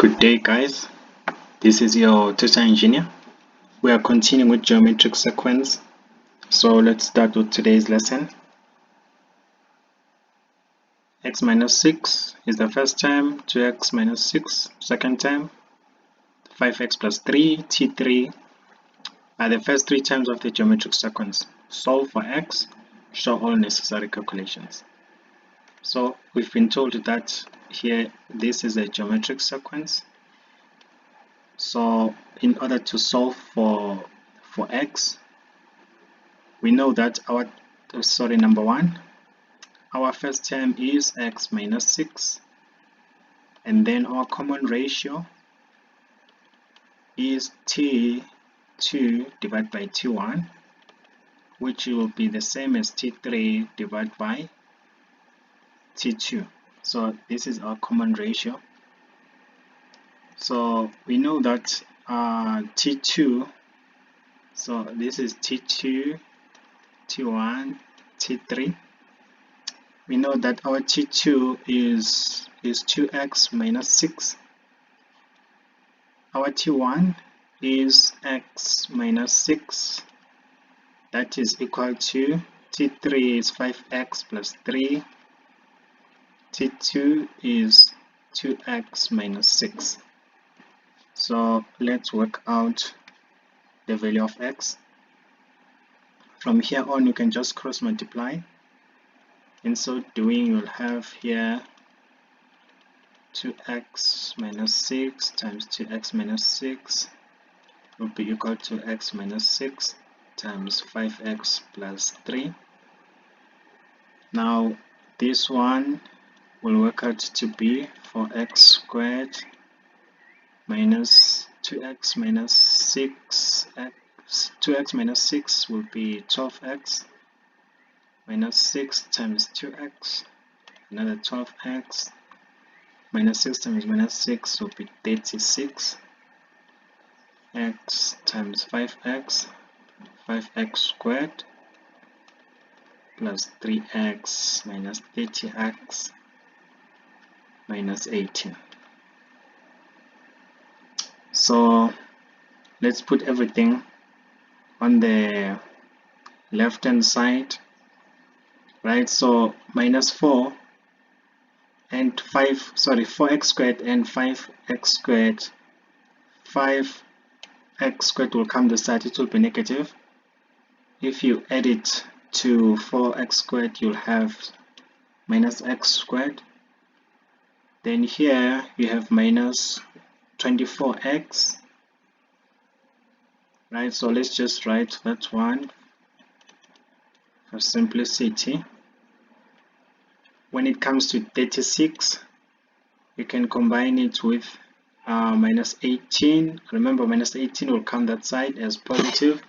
Good day, guys. This is your data engineer. We are continuing with geometric sequence. So let's start with today's lesson. X minus 6 is the first term, 2x minus 6 second term, 5x plus 3, t3 are the first three terms of the geometric sequence. Solve for x, show all necessary calculations. So we've been told that here this is a geometric sequence. So in order to solve for x, we know that number one, our first term is x minus 6, and then our common ratio is t2 divided by t1, which will be the same as t3 divided by t2. So this is our common ratio. So we know that t2, so this is t2, t1, t3. We know that our t2 is 2x minus 6. Our t1 is x minus 6. That is equal to t3 is 5x plus 3. t2 is 2x minus 6. So let's work out the value of x. From here on, you can just cross multiply. In so doing, you'll have here 2x minus 6 times 2x minus 6 will be equal to x minus 6 times 5x plus 3. Now this one will work out to be 4x squared minus 2x minus 6. 2x minus 6 will be 12x minus 6 times 2x, another 12x, minus 6 times minus 6 will be 36, x times 5x, 5x squared, plus 3x minus 30x minus 18. So let's put everything on the left hand side, right? So minus 4 and 4x squared and 5x squared, 5x squared will come this side, it will be negative. If you add it to 4x squared, you'll have minus x squared. Then here you have minus 24x, right? So let's just write that one for simplicity. When it comes to 36, you can combine it with minus 18. Remember, minus 18 will come that side as positive.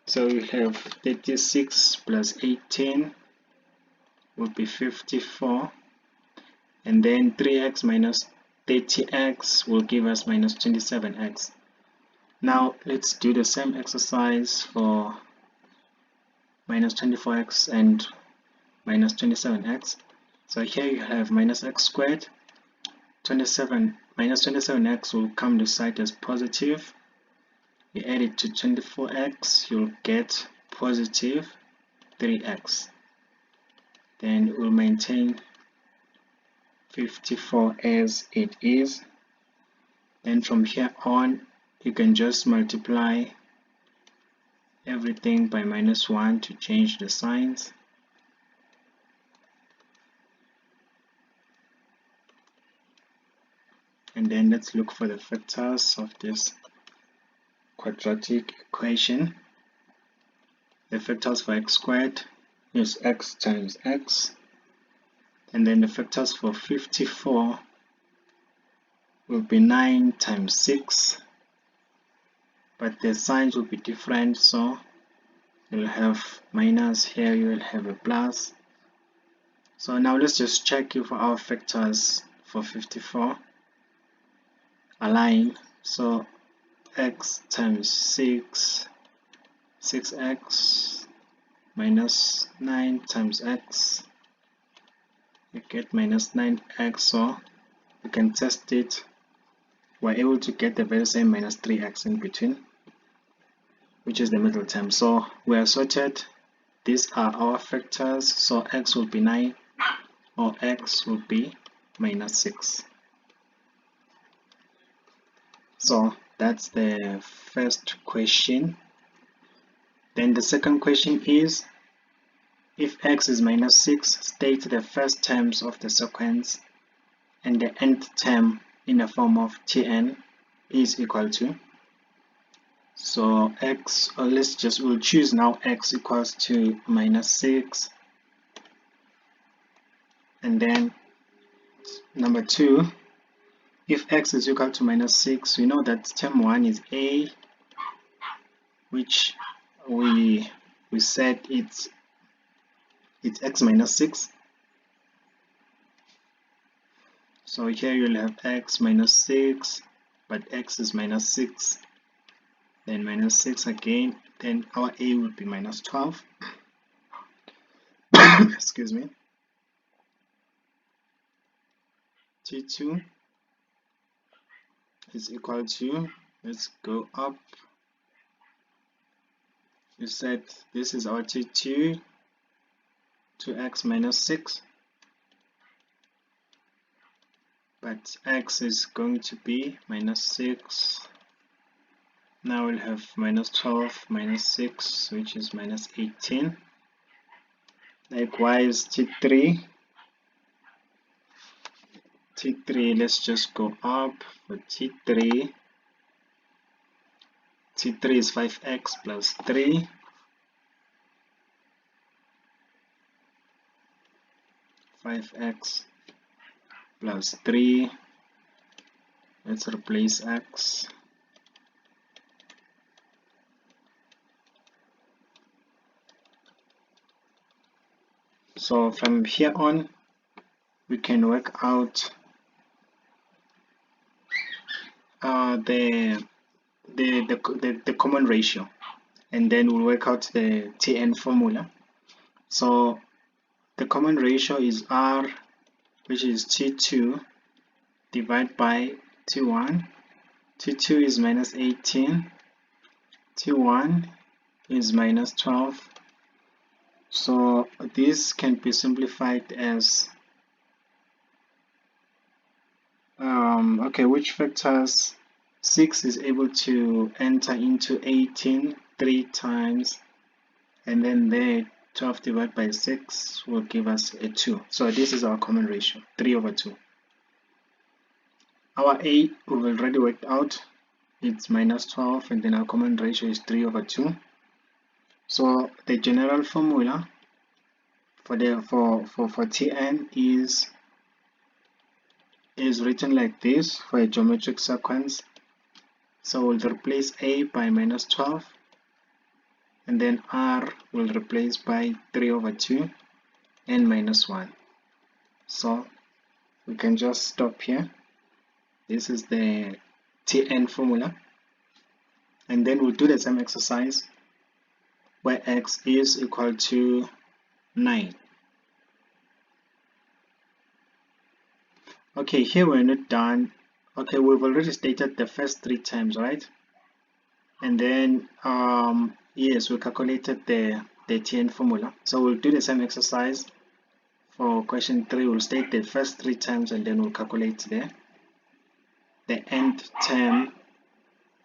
So you have 36 plus 18 will be 54. And then 3x minus 30x will give us minus 27x. Now let's do the same exercise for minus 24x and minus 27x. So here you have minus x squared. Minus 27x will come this side as positive. You add it to 24x, you'll get positive 3x. Then we'll maintain 54 as it is. Then from here on, you can just multiply everything by minus 1 to change the signs. And then let's look for the factors of this quadratic equation. The factors for x squared is x times x. And then the factors for 54 will be 9 times 6. But the signs will be different, so you'll have minus here, you will have a plus. So now let's just check if our factors for 54 align. So x times 6, 6x minus 9 times x, you get minus 9x, so you can test it we're able to get the very same minus 3x in between, which is the middle term. So we are sorted. These are our factors, so x will be 9 or x will be minus 6. So that's the first question. Then the second question is, if x is minus 6, state the first terms of the sequence and the nth term in the form of Tn is equal to. So x, or we'll choose now x equals to minus 6, and then number 2, if x is equal to minus 6, we know that term 1 is a, which we said it's x minus 6. So here you'll have x minus 6, but x is minus 6, then minus 6 again, then our a will be minus 12. Excuse me. T2 is equal to, let's go up. You said this is our T2 to x minus 6, but x is going to be minus 6. Now we'll have minus 12 minus 6, which is minus 18. Likewise, T3, let's just go up for T3. T3 is 5x plus 3. Plus 3. Let's replace x. So from here on, we can work out the common ratio, and then we'll work out the Tn formula. So the common ratio is R, which is T2 divided by T1. T2 is minus 18. T1 is minus 12. So this can be simplified as okay, which factors 6 is able to enter into 18 3 times, and then there 12 divided by 6 will give us a 2. So this is our common ratio, 3/2. Our a we've already worked out, it's minus 12, and then our common ratio is 3/2. So the general formula for Tn is written like this for a geometric sequence. So we'll replace a by minus 12, and then r will replace by 3/2 and minus 1. So we can just stop here. This is the Tn formula, and then we'll do the same exercise where x is equal to 9. Okay, here we're not done. Okay, we've already stated the first 3 terms, right? And then yes, we calculated the Tn formula. So we'll do the same exercise for question 3. We'll state the first 3 terms, and then we'll calculate the nth term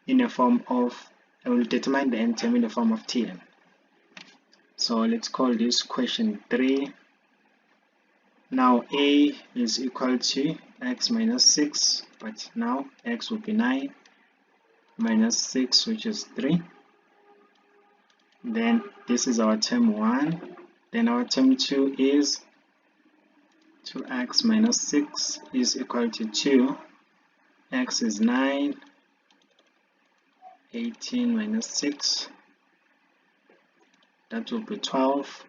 in the form of, we'll determine the nth term in the form of Tn. So let's call this question 3. Now a is equal to x minus 6, but now x will be 9 minus 6, which is 3. Then this is our term 1. Then our term 2 is 2x minus 6 is equal to 2. X is 9. 18 minus 6, that will be 12.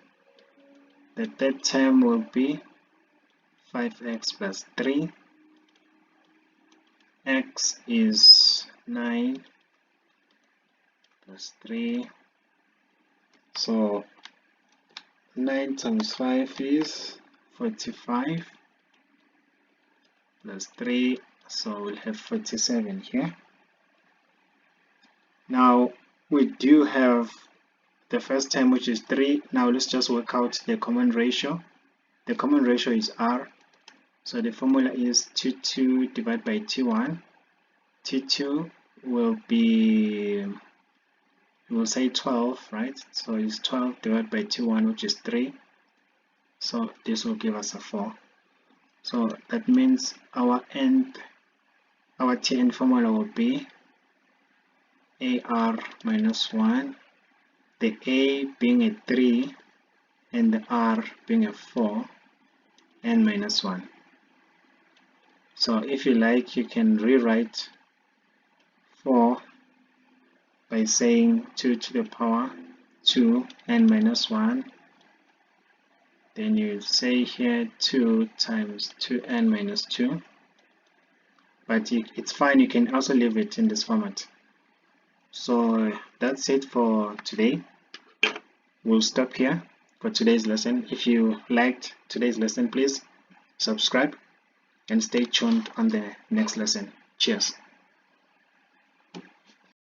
The third term will be 5x plus 3. X is 9 plus 3. So 9 times 5 is 45 plus 3, So we'll have 47 here. Now we do have the first term, which is 3. Now let's just work out the common ratio. The common ratio is R. So the formula is T2 divided by T1. T2 will be, we'll say 12, right? So it's 12 divided by T1, which is 3. So this will give us a 4. So that means our Tn formula will be AR minus 1, the A being a 3 and the R being a 4, n minus 1. So if you like, you can rewrite 4 by saying 2 to the power 2 n minus 1. Then you say here 2 times 2n minus 2. But it's fine, you can also leave it in this format. So that's it for today. We'll stop here for today's lesson. If you liked today's lesson, please subscribe and stay tuned on the next lesson. Cheers.